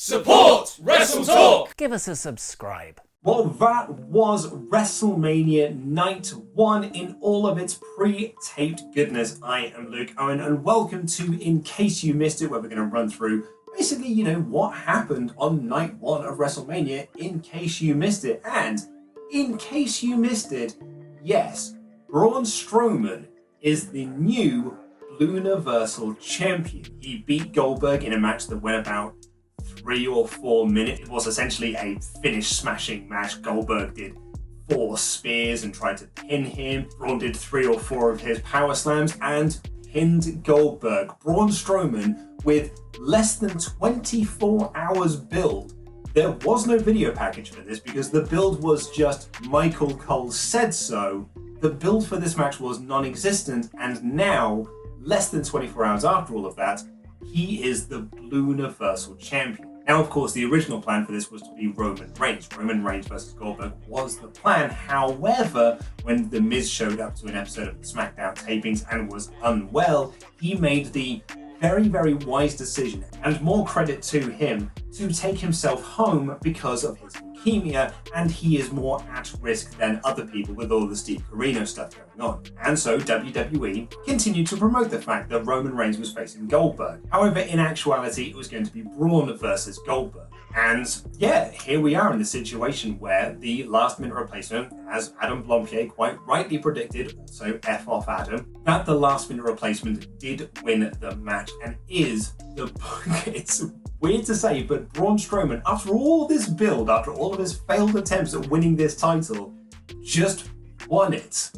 Support WrestleTalk! Give us a subscribe. Well, that was WrestleMania Night 1 in all of its pre-taped goodness. I am Luke Owen, and welcome to In Case You Missed It, where we're going to run through basically, what happened on Night 1 of WrestleMania in case you missed it. And in case you missed it, yes, Braun Strowman is the new Universal Champion. He beat Goldberg in a match that went about 3 or 4 minutes. It was essentially a finish smashing match. Goldberg did 4 spears and tried to pin him. Braun did 3 or 4 of his power slams and pinned Goldberg. Braun Strowman with less than 24 hours build. There was no video package for this because the build was just Michael Cole said so. The build for this match was non-existent, and now, less than 24 hours after all of that, he is the Blue Universal Champion. Now, of course, the original plan for this was to be Roman Reigns. Roman Reigns versus Goldberg was the plan. However, when The Miz showed up to an episode of the SmackDown tapings and was unwell, he made the very, very wise decision, and more credit to him, to take himself home because of his leukemia, and he is more at risk than other people with all the Steve Corino stuff going on. And so WWE continued to promote the fact that Roman Reigns was facing Goldberg. However, in actuality, it was going to be Braun versus Goldberg. And yeah, here we are in the situation where the last minute replacement, as Adam Blompier quite rightly predicted, also F off Adam, that the last minute replacement did win the match and is the... It's weird to say, but Braun Strowman, after all this build, after all of his failed attempts at winning this title, just won it.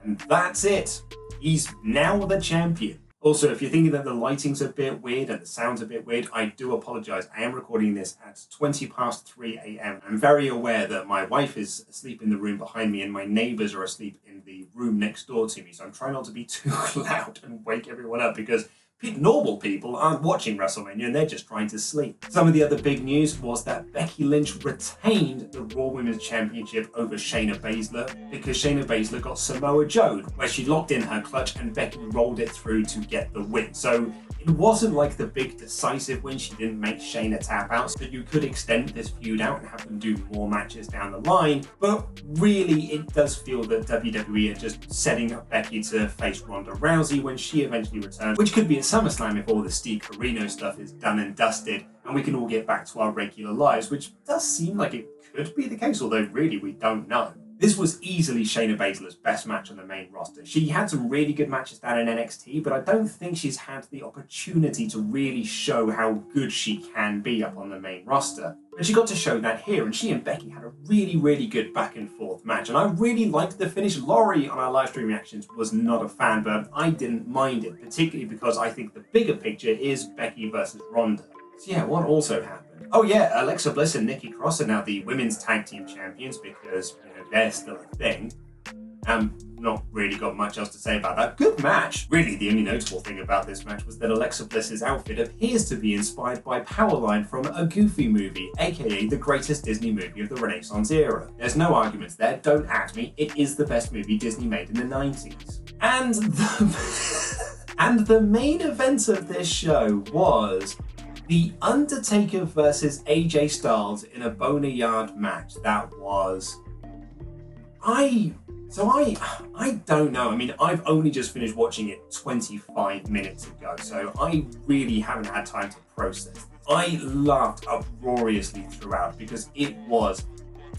And that's it. He's now the champion. Also, if you're thinking that the lighting's a bit weird and the sound's a bit weird, I do apologise. I am recording this at 3 a.m. I'm very aware that my wife is asleep in the room behind me and my neighbours are asleep in the room next door to me, so I'm trying not to be too loud and wake everyone up because normal people aren't watching WrestleMania and they're just trying to sleep. Some of the other big news was that Becky Lynch retained the Raw Women's Championship over Shayna Baszler because Shayna Baszler got Samoa Joe'd, where she locked in her clutch and Becky rolled it through to get the win. So it wasn't like the big decisive win. She didn't make Shayna tap out, so you could extend this feud out and have them do more matches down the line. But really, it does feel that WWE are just setting up Becky to face Ronda Rousey when she eventually returns, which could be at SummerSlam if all the Steve Corino stuff is done and dusted and we can all get back to our regular lives, which does seem like it could be the case, although really we don't know. This was easily Shayna Baszler's best match on the main roster. She had some really good matches down in NXT, but I don't think she's had the opportunity to really show how good she can be up on the main roster. And she got to show that here, and she and Becky had a really, really good back and forth match, and I really liked the finish. Laurie on our live stream reactions was not a fan, but I didn't mind it, particularly because I think the bigger picture is Becky versus Ronda. So yeah, what also happened? Oh yeah, Alexa Bliss and Nikki Cross are now the women's tag team champions because, they're still a thing. Not really got much else to say about that. Good match. Really, the only notable thing about this match was that Alexa Bliss's outfit appears to be inspired by Powerline from a Goofy movie, aka the greatest Disney movie of the Renaissance era. There's no arguments there, don't at me, it is the best movie Disney made in the 90s. And the main event of this show was The Undertaker versus AJ Styles in a Boneyard match. That was... I don't know. I mean, I've only just finished watching it 25 minutes ago, so I really haven't had time to process this. I laughed uproariously throughout because it was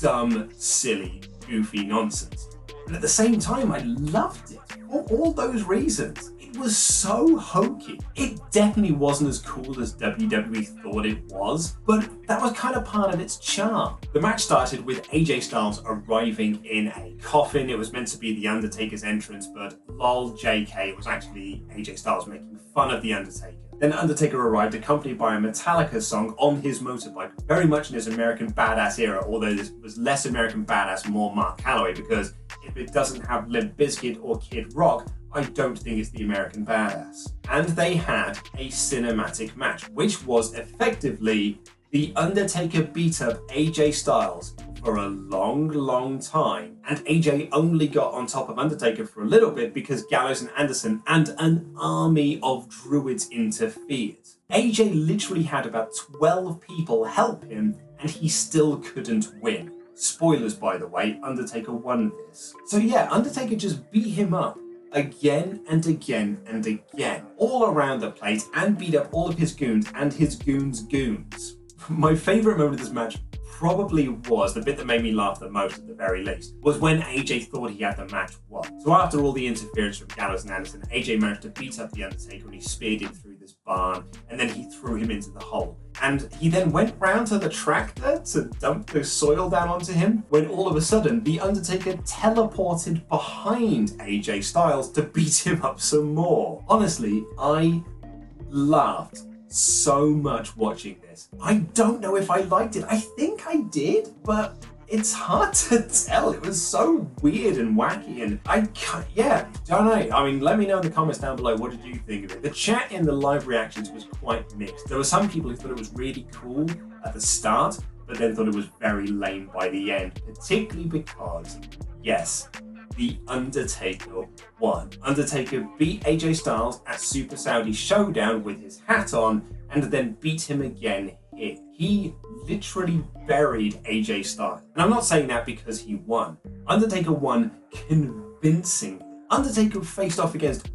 dumb, silly, goofy nonsense. But at the same time, I loved it for all those reasons. It was so hokey. It definitely wasn't as cool as WWE thought it was, but that was kind of part of its charm. The match started with AJ Styles arriving in a coffin. It was meant to be The Undertaker's entrance, but lol JK, it was actually AJ Styles making fun of The Undertaker. Then Undertaker arrived accompanied by a Metallica song on his motorbike, very much in his American Badass era, although this was less American Badass, more Mark Calloway, because if it doesn't have Limp Bizkit or Kid Rock, I don't think it's the American Badass. And they had a cinematic match, which was effectively The Undertaker beat up AJ Styles for a long time, and AJ only got on top of Undertaker for a little bit because Gallows and Anderson and an army of druids interfered. AJ literally had about 12 people help him, and he still couldn't win. Spoilers, by the way, Undertaker won this. So yeah, Undertaker just beat him up again and again and again, all around the place, and beat up all of his goons and his goons. My favourite moment of this match probably was, the bit that made me laugh the most at the very least, was when AJ thought he had the match won. So after all the interference from Gallows and Anderson, AJ managed to beat up The Undertaker and he speared him through this barn, and then he threw him into the hole. And he then went round to the tractor to dump the soil down onto him, when all of a sudden The Undertaker teleported behind AJ Styles to beat him up some more. Honestly, I laughed so much watching this. I don't know if I liked it. I think I did, but it's hard to tell. It was so weird and wacky, and don't know. I mean, let me know in the comments down below, what did you think of it? The chat in the live reactions was quite mixed. There were some people who thought it was really cool at the start, but then thought it was very lame by the end, particularly because, yes, The Undertaker won. Undertaker beat AJ Styles at Super Saudi Showdown with his hat on, and then beat him again here. He literally buried AJ Styles. And I'm not saying that because he won. Undertaker won convincingly. Undertaker faced off against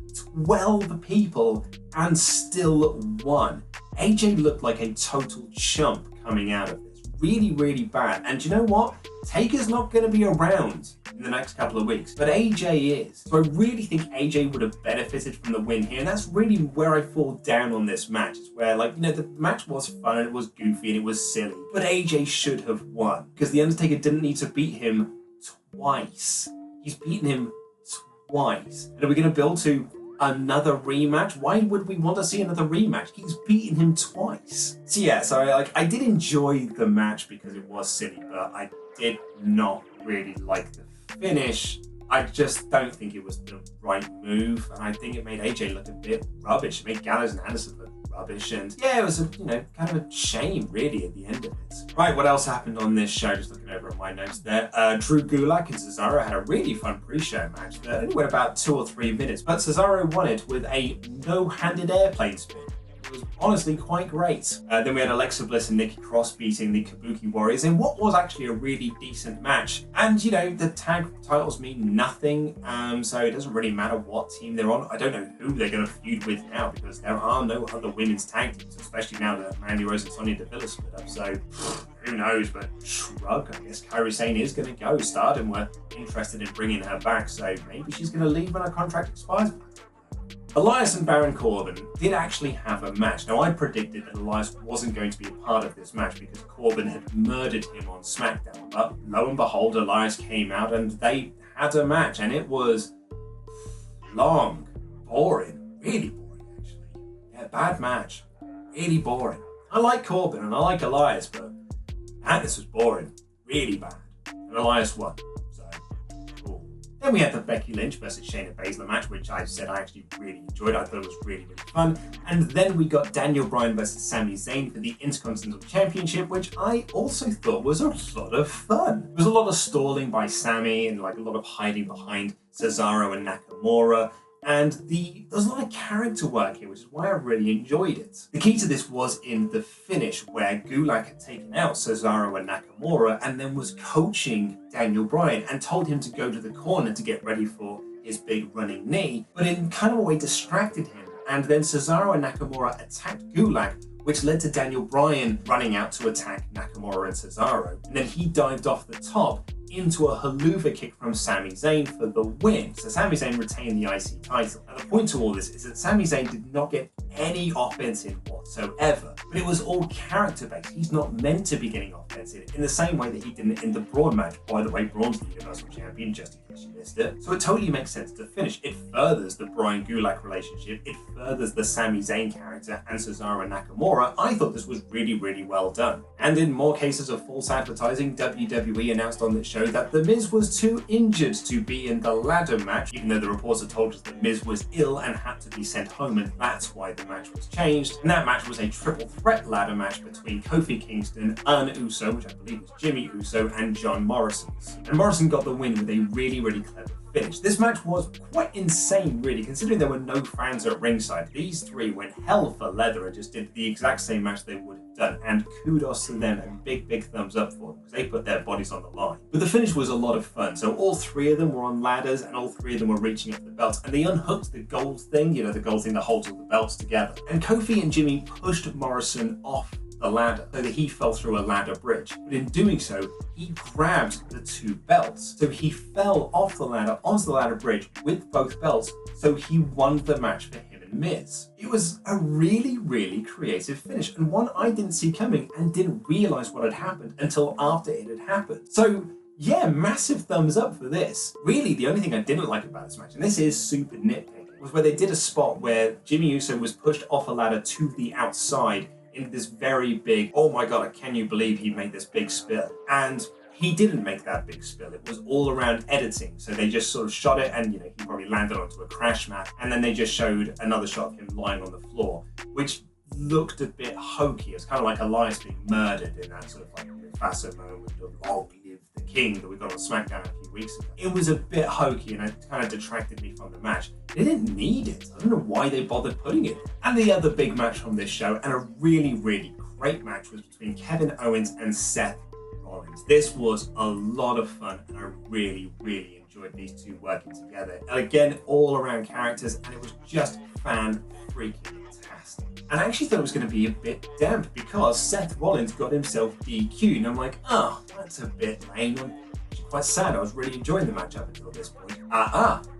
12 people and still won. AJ looked like a total chump coming out of this. Really bad. And you know what? Taker's not going to be around in the next couple of weeks, but AJ is. So I really think AJ would have benefited from the win here, and that's really where I fall down on this match. It's where, the match was fun, and it was goofy, and it was silly, but AJ should have won, because The Undertaker didn't need to beat him twice. He's beaten him twice. And are we going to build to another rematch? Why would we want to see another rematch? He's beaten him twice. So yeah, I did enjoy the match because it was silly, but I did not really like the finish. I just don't think it was the right move, and I think it made AJ look a bit rubbish. It made Gallows and Anderson look rubbish, and yeah, it was kind of a shame really at the end of it. Right, what else happened on this show? Just looking over at my notes there. Drew Gulak and Cesaro had a really fun pre-show match that only went about 2 or 3 minutes, but Cesaro won it with a no-handed airplane spin. It was honestly quite great. Then we had Alexa Bliss and Nikki Cross beating the Kabuki Warriors in what was actually a really decent match. And the tag titles mean nothing, so it doesn't really matter what team they're on. I don't know who they're going to feud with now, because there are no other women's tag teams, especially now that Mandy Rose and Sonya Deville are split up. So who knows, but shrug. I guess Kairi Sane is going to go. Stardom were interested in bringing her back, so maybe she's going to leave when her contract expires. Elias and Baron Corbin did actually have a match. Now, I predicted that Elias wasn't going to be a part of this match because Corbin had murdered him on SmackDown. But lo and behold, Elias came out and they had a match, and it was long, boring, really boring actually. Yeah, bad match, really boring. I like Corbin and I like Elias, but man, this was boring, really bad. And Elias won. Then we had the Becky Lynch versus Shayna Baszler match, which I said I actually really enjoyed. I thought it was really fun. And then we got Daniel Bryan versus Sami Zayn for the Intercontinental Championship, which I also thought was a lot of fun. There was a lot of stalling by Sami and a lot of hiding behind Cesaro and Nakamura. And there was a lot of character work here, which is why I really enjoyed it. The key to this was in the finish, where Gulak had taken out Cesaro and Nakamura and then was coaching Daniel Bryan and told him to go to the corner to get ready for his big running knee, but in kind of a way distracted him. And then Cesaro and Nakamura attacked Gulak, which led to Daniel Bryan running out to attack Nakamura and Cesaro. And then he dived off the top into a haluva kick from Sami Zayn for the win. So Sami Zayn retained the IC title. And the point to all this is that Sami Zayn did not get any offense in whatsoever, but it was all character based. He's not meant to be getting offense in the same way that he didn't in the Braun match. By the way, Braun's the Universal Champion, just in case you missed it. So it totally makes sense to finish. It furthers the Bryan Gulak relationship. It furthers the Sami Zayn character and Cesaro and Nakamura. I thought this was really well done. And in more cases of false advertising, WWE announced on this show show that The Miz was too injured to be in the ladder match, even though the reports had told us that Miz was ill and had to be sent home, and that's why the match was changed. And that match was a triple threat ladder match between Kofi Kingston, Uso, which I believe was Jimmy Uso, and John Morrison. And Morrison got the win with a really clever finish. This match was quite insane, really, considering there were no fans at ringside. These three went hell for leather and just did the exact same match they would have done, and kudos to them and big thumbs up for them because they put their bodies on the line. But the finish was a lot of fun. So all three of them were on ladders and all three of them were reaching up the belts, and they unhooked the gold thing, the gold thing that holds all the belts together. And Kofi and Jimmy pushed Morrison off the ladder so that he fell through a ladder bridge. But in doing so, he grabbed the two belts. So he fell off the ladder onto the ladder bridge with both belts, so he won the match for him and Miz. It was a really creative finish, and one I didn't see coming and didn't realize what had happened until after it had happened. So yeah, massive thumbs up for this. Really, the only thing I didn't like about this match, and this is super nitpicking, was where they did a spot where Jimmy Uso was pushed off a ladder to the outside in this very big, oh my god, can you believe he made this big spill? And he didn't make that big spill. It was all around editing. So they just sort of shot it and, he probably landed onto a crash mat. And then they just showed another shot of him lying on the floor, which looked a bit hokey. It was kind of like Elias being murdered in that sort of like Mufasa moment of, oh, he live the king that we got on SmackDown a few weeks ago. It was a bit hokey and it kind of detracted me from the match. They didn't need it. I don't know why they bothered putting it. And the other big match from this show, and a really great match, was between Kevin Owens and Seth Rollins. This was a lot of fun and I really enjoyed these two working together. And again, all around characters, and it was just fan-freaking-tastic. And I actually thought it was going to be a bit damp because Seth Rollins got himself DQ'd, and I'm like, oh, that's a bit lame. I'm actually quite sad. I was really enjoying the match up until this point.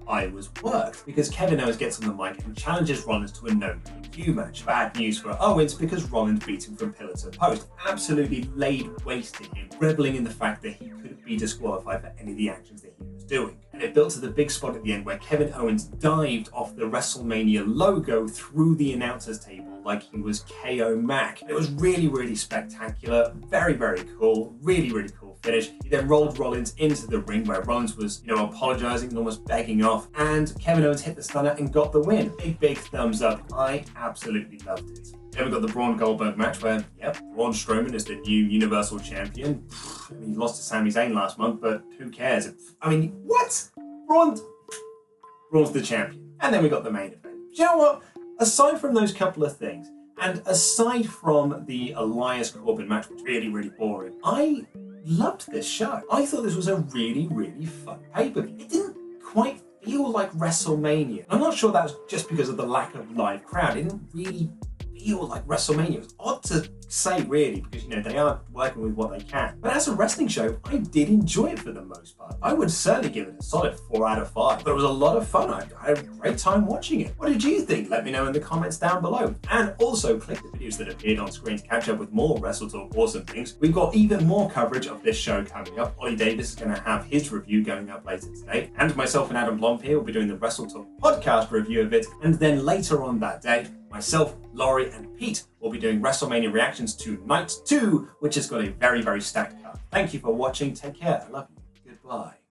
I was worked because Kevin Owens gets on the mic and challenges Rollins to a no DQ match. Bad news for Owens because Rollins beat him from pillar to post, absolutely laid waste to him, reveling in the fact that he couldn't be disqualified for any of the actions that he was doing. And it built to the big spot at the end where Kevin Owens dived off the WrestleMania logo through the announcer's table like he was KO Mac. It was really spectacular, very cool, really cool finish. He then rolled Rollins into the ring where Rollins was, apologizing and almost begging off, and Kevin Owens hit the stunner and got the win. Big thumbs up. I absolutely loved it. Then we got the Braun Goldberg match where, Braun Strowman is the new Universal Champion. He lost to Sami Zayn last month, but who cares? What? Braun's the champion. And then we got the main event. Do you know what? Aside from those couple of things, and aside from the Elias Corbin match, which was really boring, I loved this show. I thought this was a really fun pay-per-view. It didn't quite feel like WrestleMania. I'm not sure that was just because of the lack of live crowd. It didn't really feel like WrestleMania. It was odd to say, really, because they are working with what they can. But as a wrestling show, I did enjoy it for the most part. I would certainly give it a solid 4 out of 5. But it was a lot of fun. I had a great time watching it. What did you think? Let me know in the comments down below. And also click the videos that appeared on screen to catch up with more WrestleTalk awesome things. We've got even more coverage of this show coming up. Ollie Davis is going to have his review going up later today. And myself and Adam Blomp here will be doing the WrestleTalk podcast review of it. And then later on that day, myself, Laurie, and Pete will be doing WrestleMania reactions to Night 2, which has got a very stacked card. Thank you for watching. Take care. I love you. Goodbye.